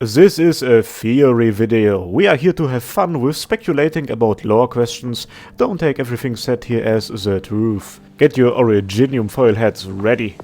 This is a theory video. We are here to have fun with speculating about lore questions. Don't take everything said here as the truth. Get your Originium foil hats ready.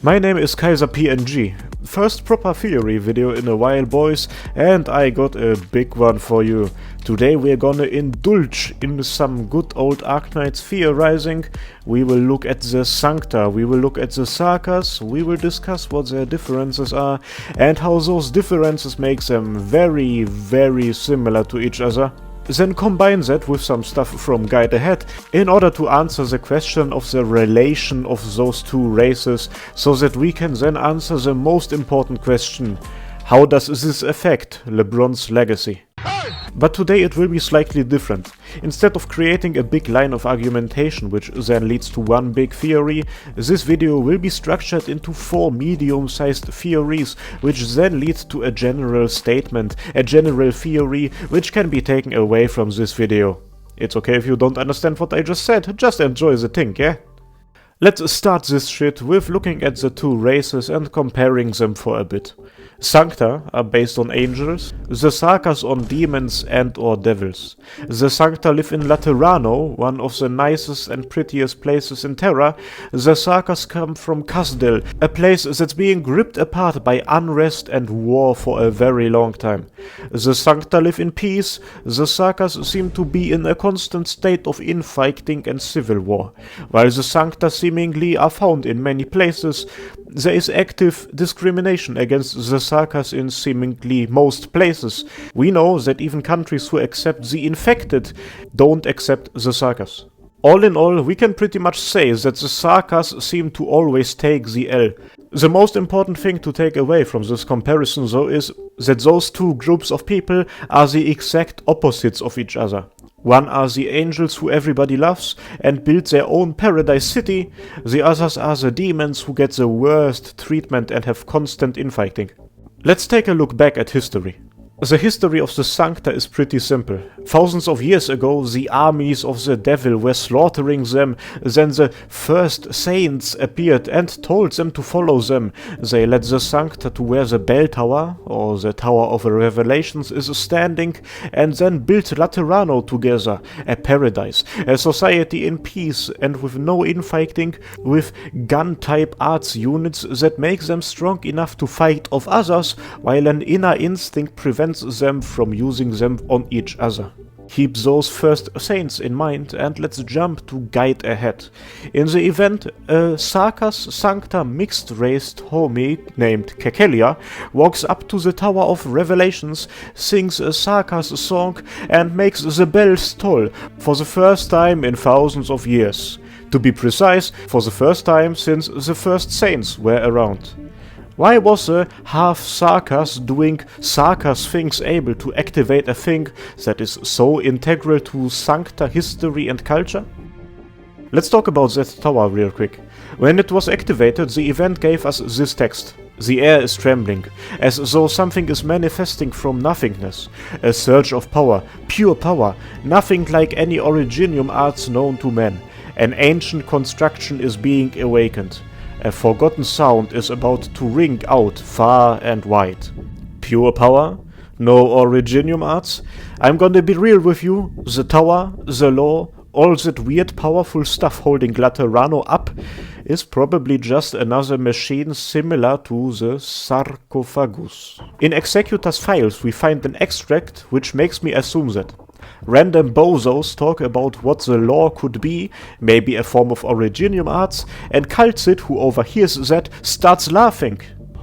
My name is QaiserMlg. First proper theory video in a while, boys, and I got a big one for you. Today we're gonna indulge in some good old Arknights theorizing. We will look at the Sancta, we will look at the Sarkaz, we will discuss what their differences are and how those differences make them very, very similar to each other. Then combine that with some stuff from Guide Ahead in order to answer the question of the relation of those two races, so that we can then answer the most important question: how does this affect LeBron's legacy? But today it will be slightly different. Instead of creating a big line of argumentation which then leads to one big theory, this video will be structured into 4 medium-sized theories, which then lead to a general statement, a general theory, which can be taken away from this video. It's okay if you don't understand what I just said, just enjoy the thing, yeah? Let's start this shit with looking at the two races and comparing them for a bit. Sancta are based on angels, the Sarkaz on demons and or devils. The Sancta live in Laterano, one of the nicest and prettiest places in Terra. The Sarkaz come from Kasdel, a place that's being ripped apart by unrest and war for a very long time. The Sancta live in peace, the Sarkaz seem to be in a constant state of infighting and civil war. While the Sancta seemingly are found in many places, there is active discrimination against the Sarkaz in seemingly most places. We know that even countries who accept the infected don't accept the Sarkaz. All in all, we can pretty much say that the Sarkaz seem to always take the L. The most important thing to take away from this comparison, though, is that those two groups of people are the exact opposites of each other. One are the angels who everybody loves and build their own paradise city, the others are the demons who get the worst treatment and have constant infighting. Let's take a look back at history. The history of the Sancta is pretty simple. Thousands of years ago, the armies of the devil were slaughtering them, then the first saints appeared and told them to follow them. They led the Sancta to where the bell tower, or the Tower of Revelations, is standing, and then built Laterano together, a paradise, a society in peace and with no infighting, with gun-type arts units that make them strong enough to fight off others, while an inner instinct prevents them from using them on each other. Keep those first saints in mind and let's jump to Guide Ahead. In the event, a Sarkaz Sancta mixed-raced homie named Kekelia walks up to the Tower of Revelations, sings a Sarkaz song and makes the bells toll for the first time in thousands of years. To be precise, for the first time since the first saints were around. Why was a half Sarkaz doing Sarkaz things able to activate a thing that is so integral to Sancta history and culture? Let's talk about that tower real quick. When it was activated, the event gave us this text. The air is trembling, as though something is manifesting from nothingness. A surge of power, pure power, nothing like any Originium arts known to men. An ancient construction is being awakened. A forgotten sound is about to ring out far and wide. Pure power? No Originium arts? I'm gonna be real with you, the tower, the law, all that weird powerful stuff holding Laterano up is probably just another machine similar to the sarcophagus. In Executor's files we find an extract which makes me assume that. Random bozos talk about what the law could be, maybe a form of Originium arts, and Kaltzit, who overhears that, starts laughing.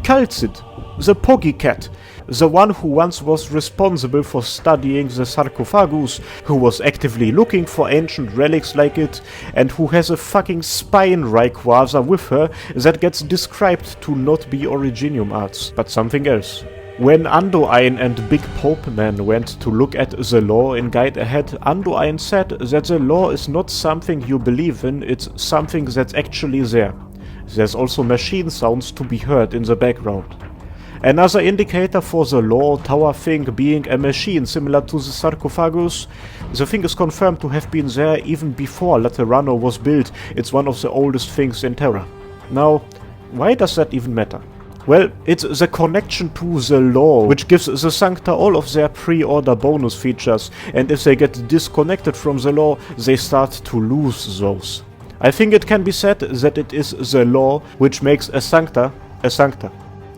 Kaltzit, the Poggy Cat, the one who once was responsible for studying the sarcophagus, who was actively looking for ancient relics like it, and who has a fucking spine Rayquaza with her that gets described to not be Originium arts, but something else. When Anduin and Big Pope Man went to look at the law in Guide Ahead, Anduin said that the law is not something you believe in, it's something that's actually there. There's also machine sounds to be heard in the background. Another indicator for the law tower thing being a machine similar to the sarcophagus, the thing is confirmed to have been there even before Laterano was built. It's one of the oldest things in Terra. Now, why does that even matter? Well, it's the connection to the lore, which gives the Sancta all of their pre-order bonus features, and if they get disconnected from the lore, they start to lose those. I think it can be said that it is the lore which makes a Sancta a Sancta.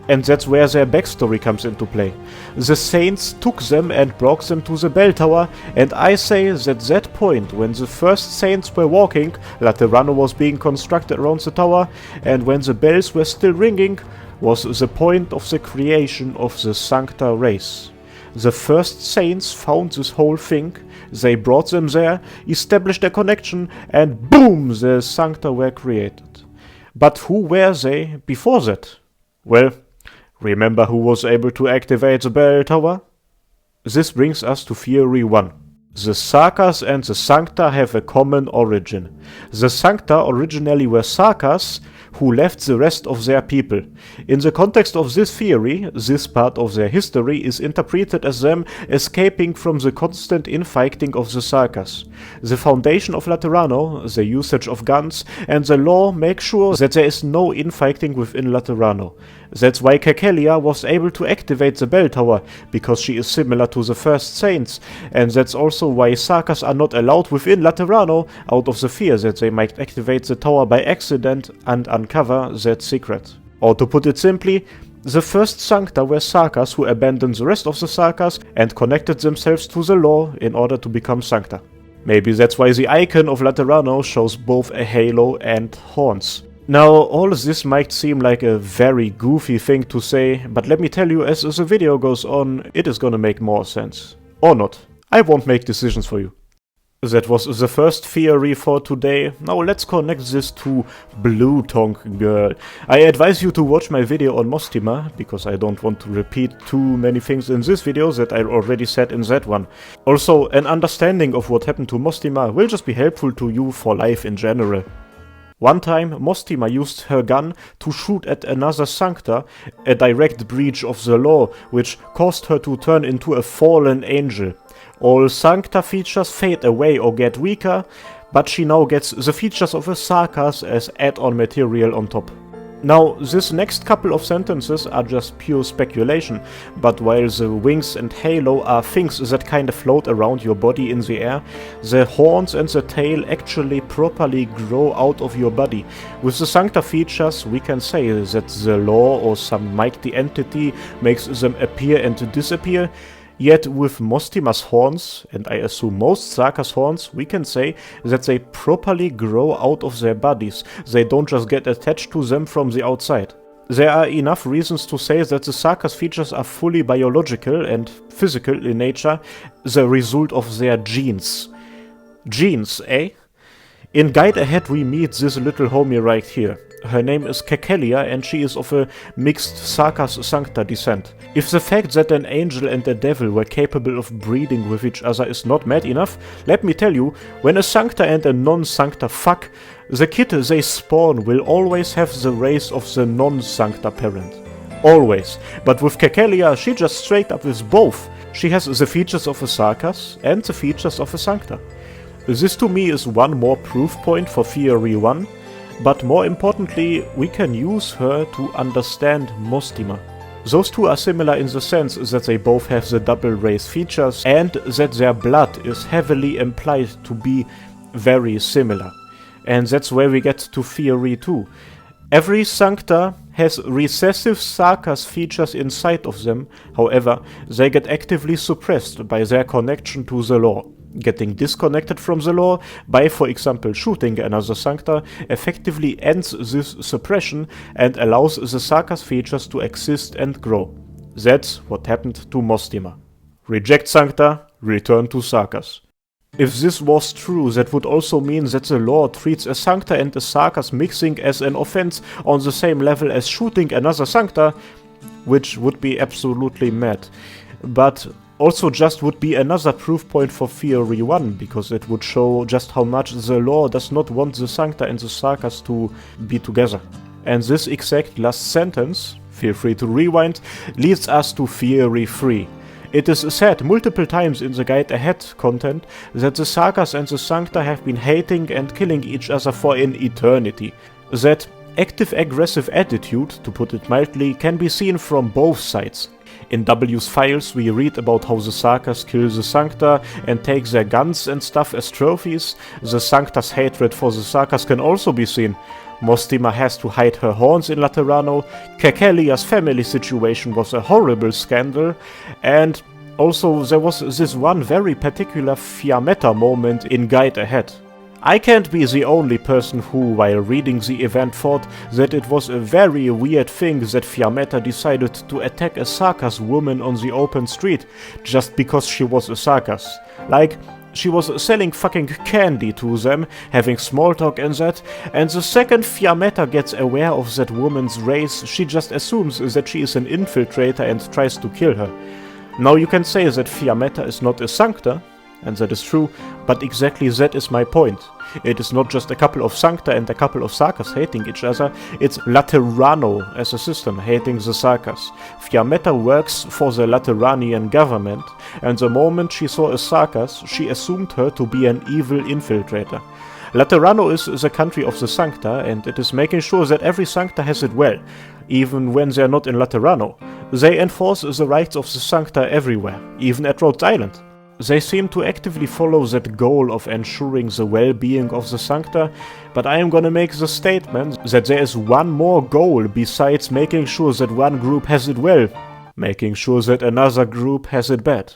And that's where their backstory comes into play. The Saints took them and brought them to the bell tower, and I say that that point, when the first Saints were walking, Laterano was being constructed around the tower, and when the bells were still ringing, was the point of the creation of the Sancta race. The first Saints found this whole thing, they brought them there, established a connection, and boom, the Sancta were created. But who were they before that? Well, remember who was able to activate the bell tower? This brings us to theory 1. The Sarkaz and the Sancta have a common origin. The Sancta originally were Sarkaz, who left the rest of their people. In the context of this theory, this part of their history is interpreted as them escaping from the constant infighting of the Sarkaz. The foundation of Laterano, the usage of guns, and the law make sure that there is no infighting within Laterano. That's why Kekelia was able to activate the bell tower, because she is similar to the first Saints, and that's also why Sarkaz are not allowed within Laterano out of the fear that they might activate the tower by accident and uncover that secret. Or to put it simply, the first Sancta were Sarkaz who abandoned the rest of the Sarkaz and connected themselves to the law in order to become Sancta. Maybe that's why the icon of Laterano shows both a halo and horns. Now, all this might seem like a very goofy thing to say, but let me tell you, as the video goes on, it is gonna make more sense. Or not. I won't make decisions for you. That was the first theory for today. Now let's connect this to Blue Tongue Girl. I advise you to watch my video on Mostima, because I don't want to repeat too many things in this video that I already said in that one. Also, an understanding of what happened to Mostima will just be helpful to you for life in general. One time, Mostima used her gun to shoot at another Sancta, a direct breach of the law, which caused her to turn into a fallen angel. All Sancta features fade away or get weaker, but she now gets the features of a Sarkaz as add-on material on top. Now, this next couple of sentences are just pure speculation, but while the wings and halo are things that kind of float around your body in the air, the horns and the tail actually properly grow out of your body. With the Sancta features, we can say that the law or some mighty entity makes them appear and disappear. Yet with Mostima's horns, and I assume most Sarkaz horns, we can say that they properly grow out of their bodies. They don't just get attached to them from the outside. There are enough reasons to say that the Sarkaz features are fully biological and physical in nature, the result of their genes. Genes, eh? In Guide Ahead we meet this little homie right here. Her name is Kekelia and she is of a mixed Sarkaz Sancta descent. If the fact that an angel and a devil were capable of breeding with each other is not mad enough, let me tell you, when a Sancta and a non-Sancta fuck, the kid they spawn will always have the race of the non-Sancta parent. Always. But with Kekelia, she just straight up is both. She has the features of a Sarkaz and the features of a Sancta. This to me is one more proof point for theory 1, but more importantly, we can use her to understand Mostima. Those two are similar in the sense that they both have the double race features and that their blood is heavily implied to be very similar. And that's where we get to theory 2. Every Sancta has recessive Sarkaz features inside of them, however, they get actively suppressed by their connection to the law. Getting disconnected from the law by, for example, shooting another Sancta effectively ends this suppression and allows the Sarkaz features to exist and grow. That's what happened to Mostima. Reject Sancta, return to Sarkaz. If this was true, that would also mean that the law treats a Sancta and a Sarkaz mixing as an offense on the same level as shooting another Sancta, which would be absolutely mad. But also just would be another proof point for theory 1, because it would show just how much the law does not want the Sancta and the Sarkaz to be together. And this exact last sentence, feel free to rewind, leads us to theory 3. It is said multiple times in the Guide Ahead content that the Sarkaz and the Sancta have been hating and killing each other for an eternity. That active aggressive attitude, to put it mildly, can be seen from both sides. In W's files we read about how the Sarkaz kill the Sancta and take their guns and stuff as trophies. The Sancta's hatred for the Sarkaz can also be seen. Mostima has to hide her horns in Laterano, Kekelia's family situation was a horrible scandal, and also there was this one very particular Fiammetta moment in Guide Ahead. I can't be the only person who, while reading the event, thought that it was a very weird thing that Fiammetta decided to attack a Sarkaz woman on the open street just because she was a Sarkaz. Like, she was selling fucking candy to them, having small talk and that, and the second Fiammetta gets aware of that woman's race, she just assumes that she is an infiltrator and tries to kill her. Now you can say that Fiammetta is not a Sancta, and that is true, but exactly that is my point. It is not just a couple of Sancta and a couple of Sarkaz hating each other, it's Laterano as a system hating the Sarkaz. Fiammetta works for the Lateranian government, and the moment she saw a Sarkaz, she assumed her to be an evil infiltrator. Laterano is the country of the Sancta, and it is making sure that every Sancta has it well, even when they are not in Laterano. They enforce the rights of the Sancta everywhere, even at Rhodes Island. They seem to actively follow that goal of ensuring the well-being of the Sancta, but I am gonna make the statement that there is one more goal besides making sure that one group has it well, making sure that another group has it bad.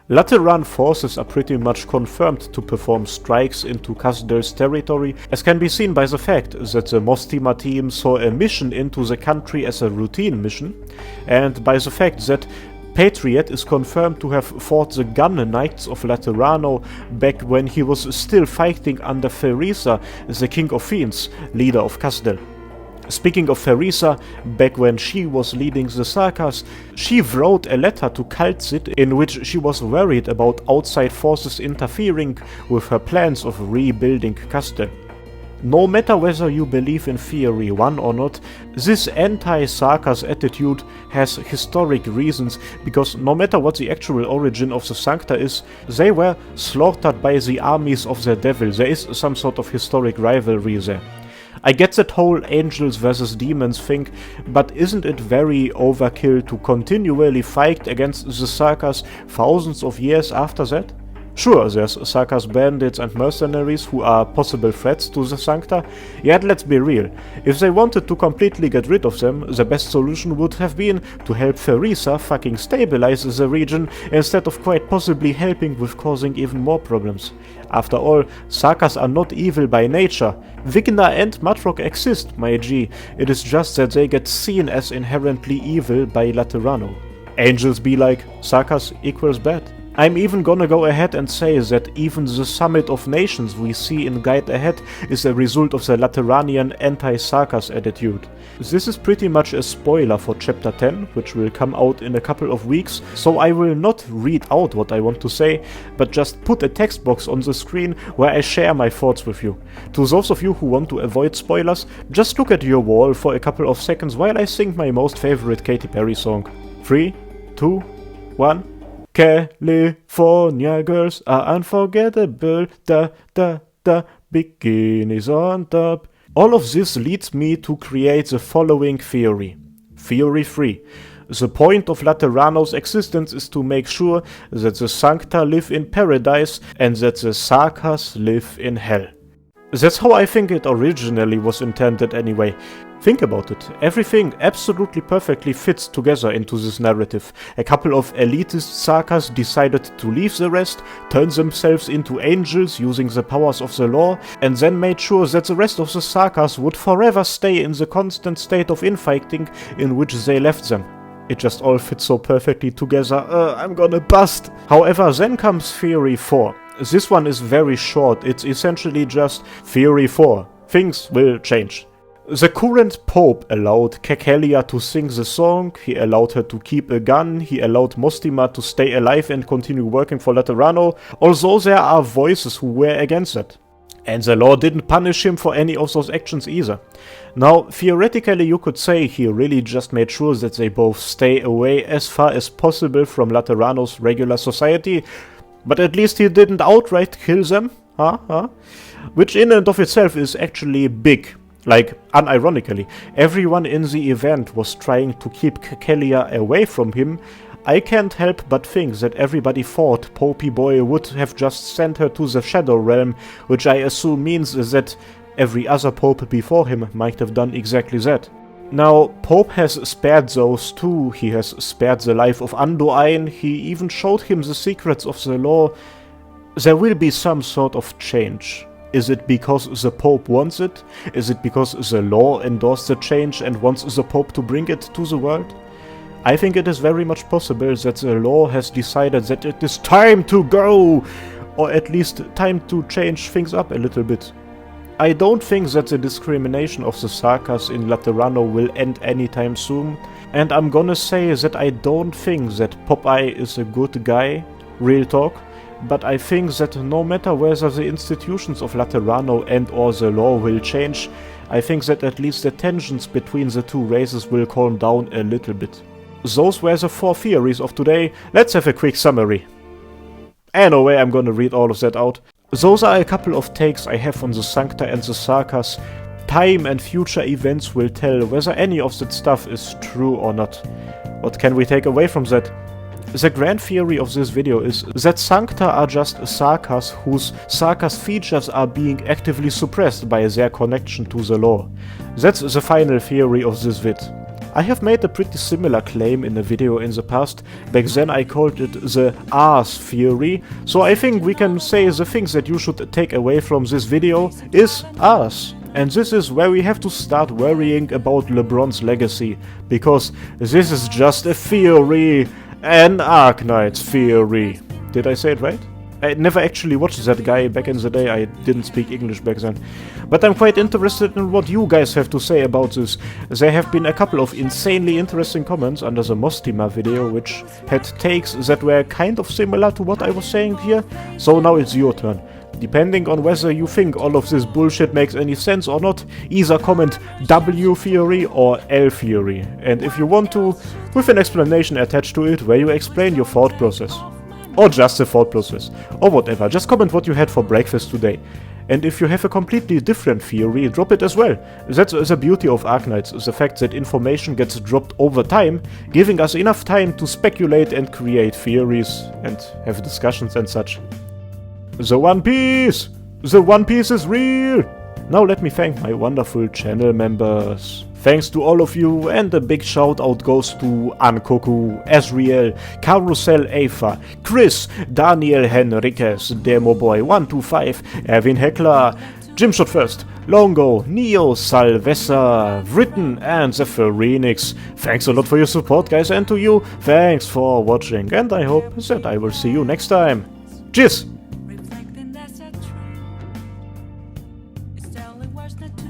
Lateran forces are pretty much confirmed to perform strikes into Kasdel's territory, as can be seen by the fact that the Mostima team saw a mission into the country as a routine mission, and by the fact that Patriot is confirmed to have fought the Gun Knights of Laterano back when he was still fighting under Ferisa, the King of Fiends, leader of Kasdel. Speaking of Ferisa, back when she was leading the Sarkaz, she wrote a letter to Kaltzit in which she was worried about outside forces interfering with her plans of rebuilding Kasdel. No matter whether you believe in Theory 1 or not, this anti-Sarkaz attitude has historic reasons, because no matter what the actual origin of the Sancta is, they were slaughtered by the armies of the devil. There is some sort of historic rivalry there. I get that whole angels versus demons thing, but isn't it very overkill to continually fight against the Sarkaz thousands of years after that? Sure, there's Sarkaz bandits and mercenaries who are possible threats to the Sancta, yet let's be real, if they wanted to completely get rid of them, the best solution would have been to help Ferisa fucking stabilize the region instead of quite possibly helping with causing even more problems. After all, Sarkaz are not evil by nature. Vigna and Matrok exist, my G, it is just that they get seen as inherently evil by Laterano. Angels be like, Sarkaz equals bad. I'm even gonna go ahead and say that even the Summit of Nations we see in Guide Ahead is a result of the Lateranian anti-Sarkaz attitude. This is pretty much a spoiler for Chapter 10, which will come out in a couple of weeks, so I will not read out what I want to say, but just put a text box on the screen where I share my thoughts with you. To those of you who want to avoid spoilers, just look at your wall for a couple of seconds while I sing my most favorite Katy Perry song. 3, 2, 1... California girls are unforgettable, da da da, bikinis on top. All of this leads me to create the following theory. Theory 3. The point of Laterano's existence is to make sure that the Sancta live in paradise and that the Sarkaz live in hell. That's how I think it originally was intended anyway. Think about it, everything absolutely perfectly fits together into this narrative. A couple of elitist Sarkaz decided to leave the rest, turn themselves into angels using the powers of the law, and then made sure that the rest of the Sarkaz would forever stay in the constant state of infighting in which they left them. It just all fits so perfectly together, I'm gonna bust! However, then comes Theory 4. This one is very short, it's essentially just Theory 4. Things will change. The current Pope allowed Kekelia to sing the song, he allowed her to keep a gun, he allowed Mostima to stay alive and continue working for Laterano, although there are voices who were against it. And the law didn't punish him for any of those actions either. Now, theoretically you could say he really just made sure that they both stay away as far as possible from Laterano's regular society, but at least he didn't outright kill them, which in and of itself is actually big. Like, unironically, everyone in the event was trying to keep Kelia away from him. I can't help but think that everybody thought Popey Boy would have just sent her to the Shadow Realm, which I assume means that every other Pope before him might have done exactly that. Now, Pope has spared those too. He has spared the life of Anduin. He even showed him the secrets of the law. There will be some sort of change. Is it because the Pope wants it? Is it because the law endorsed the change and wants the Pope to bring it to the world? I think it is very much possible that the law has decided that it is time to go, or at least time to change things up a little bit. I don't think that the discrimination of the Sarkaz in Laterano will end anytime soon, and I'm gonna say that I don't think that Popeye is a good guy, real talk, but I think that no matter whether the institutions of Laterano and or the law will change, I think that at least the tensions between the two races will calm down a little bit. Those were the 4 theories of today. Let's have a quick summary. Anyway, I'm gonna read all of that out. Those are a couple of takes I have on the Sancta and the Sarkaz. Time and future events will tell whether any of that stuff is true or not. What can we take away from that? The grand theory of this video is that Sancta are just Sarkaz whose Sarkaz features are being actively suppressed by their connection to the law. That's the final theory of this vid. I have made a pretty similar claim in a video in the past. Back then I called it the Ars theory, so I think we can say the things that you should take away from this video is Ars. And this is where we have to start worrying about LeBron's legacy, because this is just a theory, an Arknights theory. Did I say it right? I never actually watched that guy back in the day, I didn't speak English back then. But I'm quite interested in what you guys have to say about this. There have been a couple of insanely interesting comments under the Mostima video, which had takes that were kind of similar to what I was saying here, so now it's your turn. Depending on whether you think all of this bullshit makes any sense or not, either comment W theory or L theory, and if you want to, with an explanation attached to it where you explain your thought process. Or just the thought process, or whatever, just comment what you had for breakfast today. And if you have a completely different theory, drop it as well. That's the beauty of Arknights, the fact that information gets dropped over time, giving us enough time to speculate and create theories, and have discussions and such. The One Piece! The One Piece is real! Now let me thank my wonderful channel members. Thanks to all of you, and a big shout out goes to Ankoku, Azriel, Carousel Afa, Chris, Daniel Henriquez, Demoboy125, Erwin Heckler, Jimshot First, Longo, Neo, Salvessa, Written, and the Phoenix. Thanks a lot for your support, guys, and to you, thanks for watching, and I hope that I will see you next time. Cheers! Reflecting that's the truth. It's only worse than two.